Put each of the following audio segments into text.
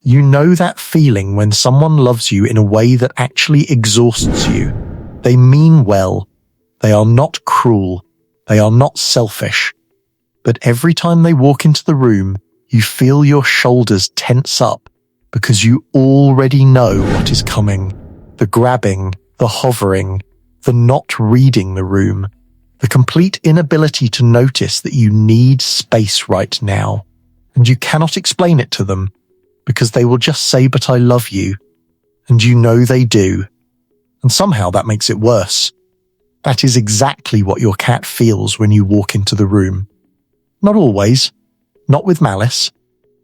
You know that feeling when someone loves you in a way that actually exhausts you. They mean well. They are not cruel. They are not selfish. But every time they walk into the room, you feel your shoulders tense up because you already know what is coming. The grabbing, the hovering, the not reading the room, the complete inability to notice that you need space right now. And you cannot explain it to them because they will just say, "But I love you." And you know they do. And somehow that makes it worse. That is exactly what your cat feels when you walk into the room. Not always, not with malice,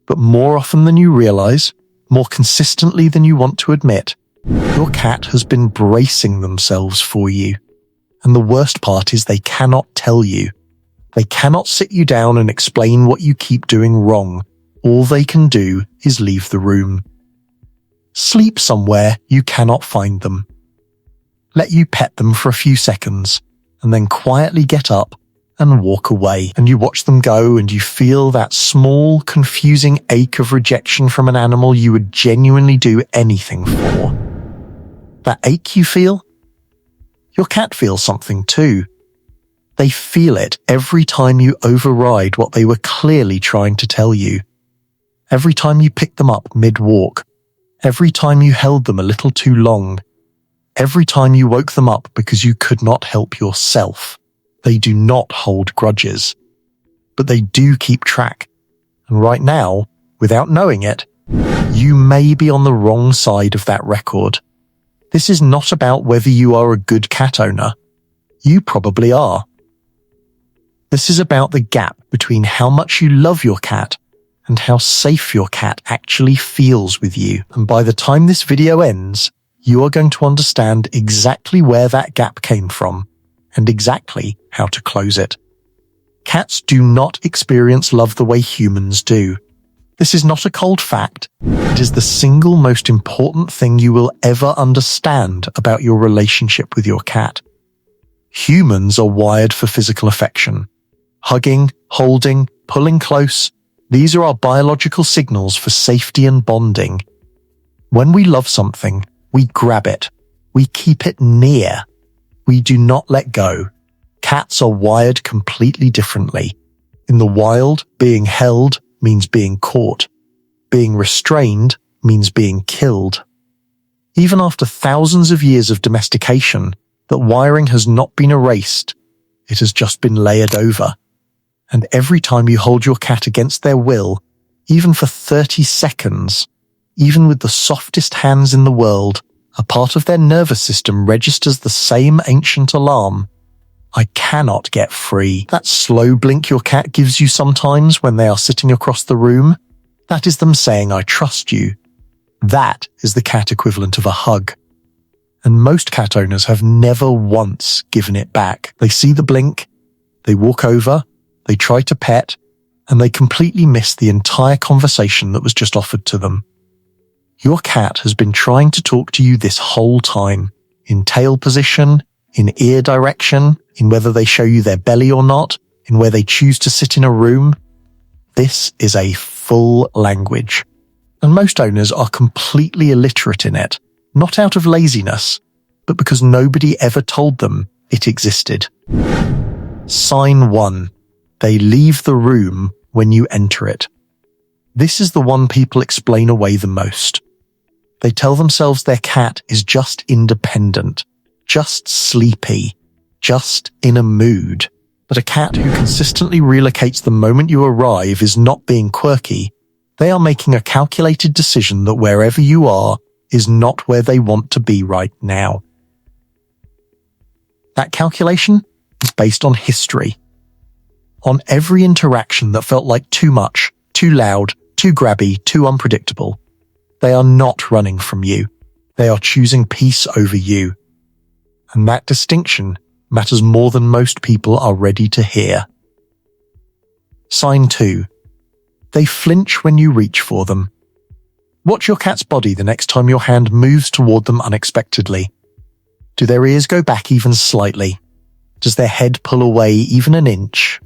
but more often than you realize, more consistently than you want to admit, your cat has been bracing themselves for you. And the worst part is they cannot tell you. They cannot sit you down and explain what you keep doing wrong. All they can do is leave the room. Sleep somewhere you cannot find them. Let you pet them for a few seconds, and then quietly get up and walk away. And you watch them go, and you feel that small, confusing ache of rejection from an animal you would genuinely do anything for. That ache you feel? Your cat feels something too. They feel it every time you override what they were clearly trying to tell you. Every time you pick them up mid-walk. Every time you held them a little too long. Every time you woke them up because you could not help yourself. They do not hold grudges. But they do keep track. And right now, without knowing it, you may be on the wrong side of that record. This is not about whether you are a good cat owner. You probably are. This is about the gap between how much you love your cat and how safe your cat actually feels with you. And by the time this video ends, you are going to understand exactly where that gap came from and exactly how to close it. Cats do not experience love the way humans do. This is not a cold fact. It is the single most important thing you will ever understand about your relationship with your cat. Humans are wired for physical affection. Hugging, holding, pulling close. These are our biological signals for safety and bonding. When we love something, we grab it. We keep it near. We do not let go. Cats are wired completely differently. In the wild, being held means being caught. Being restrained means being killed. Even after thousands of years of domestication, that wiring has not been erased. It has just been layered over. And every time you hold your cat against their will, even for 30 seconds, even with the softest hands in the world, a part of their nervous system registers the same ancient alarm. I cannot get free. That slow blink your cat gives you sometimes when they are sitting across the room, that is them saying, "I trust you." That is the cat equivalent of a hug. And most cat owners have never once given it back. They see the blink, they walk over, they try to pet, and they completely miss the entire conversation that was just offered to them. Your cat has been trying to talk to you this whole time, in tail position, in ear direction, in whether they show you their belly or not, in where they choose to sit in a room. This is a full language. And most owners are completely illiterate in it, not out of laziness, but because nobody ever told them it existed. Sign 1. They leave the room when you enter it. This is the one people explain away the most. They tell themselves their cat is just independent, just sleepy, just in a mood. But a cat who consistently relocates the moment you arrive is not being quirky. They are making a calculated decision that wherever you are is not where they want to be right now. That calculation is based on history. On every interaction that felt like too much, too loud, too grabby, too unpredictable. They are not running from you. They are choosing peace over you. And that distinction matters more than most people are ready to hear. Sign 2. They flinch when you reach for them. Watch your cat's body the next time your hand moves toward them unexpectedly. Do their ears go back even slightly? Does their head pull away even an inch?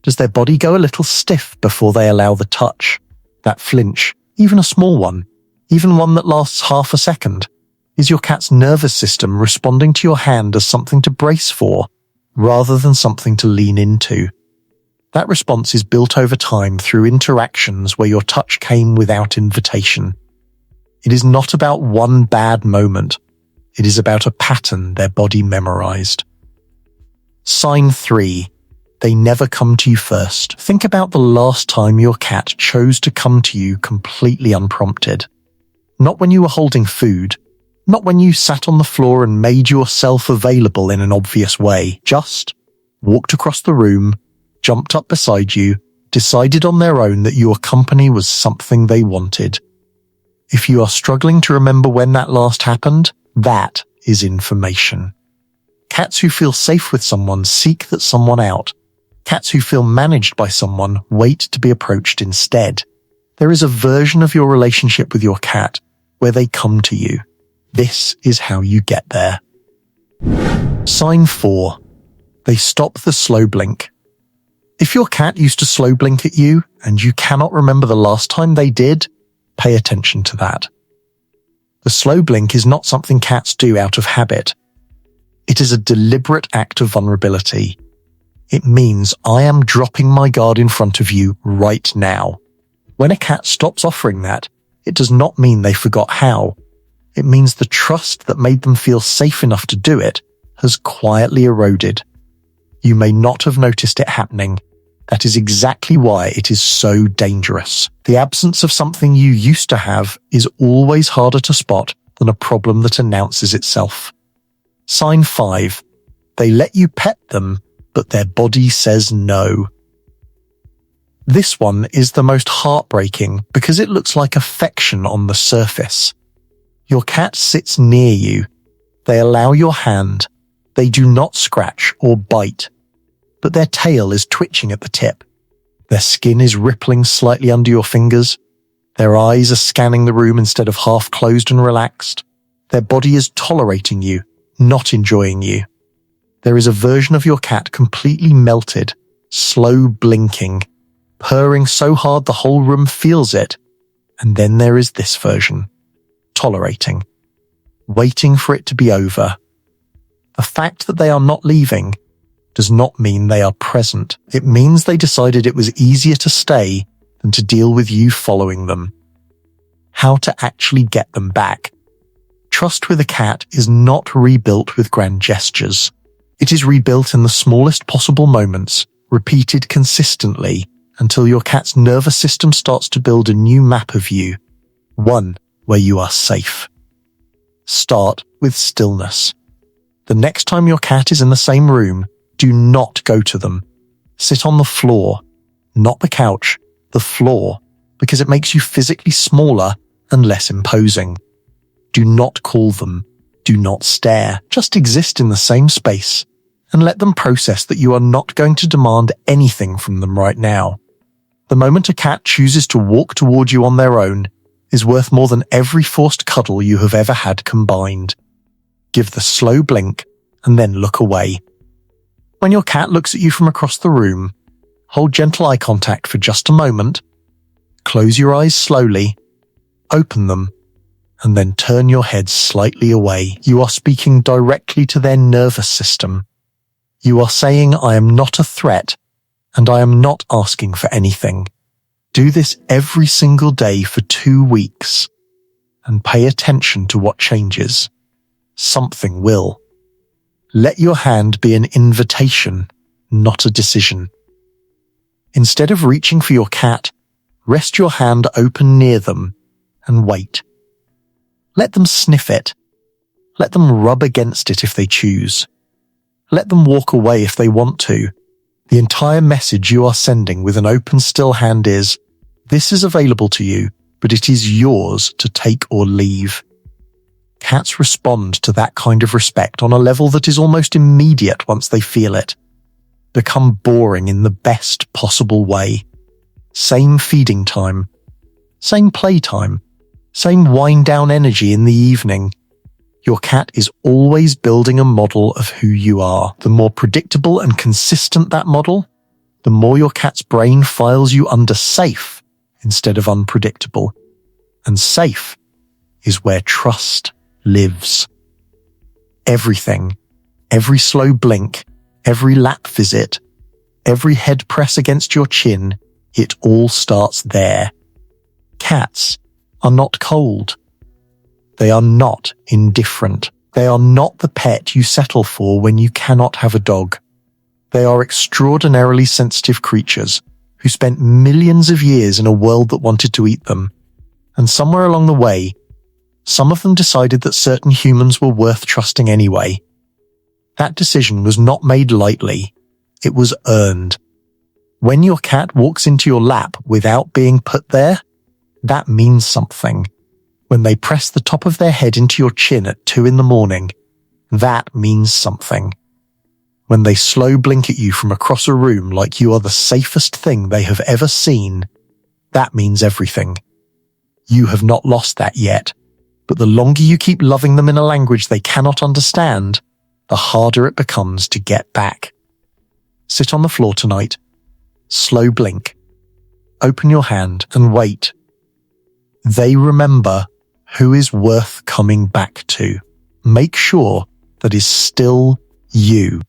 Does their body go a little stiff before they allow the touch? That flinch even a small one, even one that lasts half a second, is your cat's nervous system responding to your hand as something to brace for, rather than something to lean into. That response is built over time through interactions where your touch came without invitation. It is not about one bad moment. It is about a pattern their body memorized. Sign 3. They never come to you first. Think about the last time your cat chose to come to you completely unprompted. Not when you were holding food, not when you sat on the floor and made yourself available in an obvious way. Just walked across the room, jumped up beside you, decided on their own that your company was something they wanted. If you are struggling to remember when that last happened, that is information. Cats who feel safe with someone seek that someone out. Cats who feel managed by someone wait to be approached instead. There is a version of your relationship with your cat where they come to you. This is how you get there. Sign 4. They stop the slow blink. If your cat used to slow blink at you and you cannot remember the last time they did, pay attention to that. The slow blink is not something cats do out of habit. It is a deliberate act of vulnerability. It means I am dropping my guard in front of you right now. When a cat stops offering that, it does not mean they forgot how. It means the trust that made them feel safe enough to do it has quietly eroded. You may not have noticed it happening. That is exactly why it is so dangerous. The absence of something you used to have is always harder to spot than a problem that announces itself. Sign 5. They let you pet them, but their body says no. This one is the most heartbreaking because it looks like affection on the surface. Your cat sits near you. They allow your hand. They do not scratch or bite, but their tail is twitching at the tip. Their skin is rippling slightly under your fingers. Their eyes are scanning the room instead of half closed and relaxed. Their body is tolerating you, not enjoying you. There is a version of your cat completely melted, slow blinking, purring so hard the whole room feels it. And then there is this version, tolerating, waiting for it to be over. The fact that they are not leaving does not mean they are present. It means they decided it was easier to stay than to deal with you following them. How to actually get them back. Trust with a cat is not rebuilt with grand gestures. It is rebuilt in the smallest possible moments, repeated consistently until your cat's nervous system starts to build a new map of you, one where you are safe. Start with stillness. The next time your cat is in the same room, do not go to them. Sit on the floor, not the couch, the floor, because it makes you physically smaller and less imposing. Do not call them. Do not stare. Just exist in the same space and let them process that you are not going to demand anything from them right now. The moment a cat chooses to walk toward you on their own is worth more than every forced cuddle you have ever had combined. Give the slow blink and then look away. When your cat looks at you from across the room, hold gentle eye contact for just a moment, close your eyes slowly, open them, and then turn your head slightly away. You are speaking directly to their nervous system. You are saying, I am not a threat, and I am not asking for anything. Do this every single day for 2 weeks, and pay attention to what changes. Something will. Let your hand be an invitation, not a decision. Instead of reaching for your cat, rest your hand open near them and wait. Let them sniff it. Let them rub against it if they choose. Let them walk away if they want to. The entire message you are sending with an open, still hand is, this is available to you, but it is yours to take or leave. Cats respond to that kind of respect on a level that is almost immediate once they feel it. Become boring in the best possible way. Same feeding time. Same playtime. Same wind-down energy in the evening. Your cat is always building a model of who you are. The more predictable and consistent that model, the more your cat's brain files you under safe instead of unpredictable. And safe is where trust lives. Everything, every slow blink, every lap visit, every head press against your chin, it all starts there. Cats are not cold. They are not indifferent. They are not the pet you settle for when you cannot have a dog. They are extraordinarily sensitive creatures who spent millions of years in a world that wanted to eat them. And somewhere along the way, some of them decided that certain humans were worth trusting anyway. That decision was not made lightly. It was earned. When your cat walks into your lap without being put there, that means something. When they press the top of their head into your chin at 2 a.m, that means something. When they slow blink at you from across a room like you are the safest thing they have ever seen, that means everything. You have not lost that yet, but the longer you keep loving them in a language they cannot understand, the harder it becomes to get back. Sit on the floor tonight. Slow blink. Open your hand and wait. They remember who is worth coming back to. Make sure that is still you.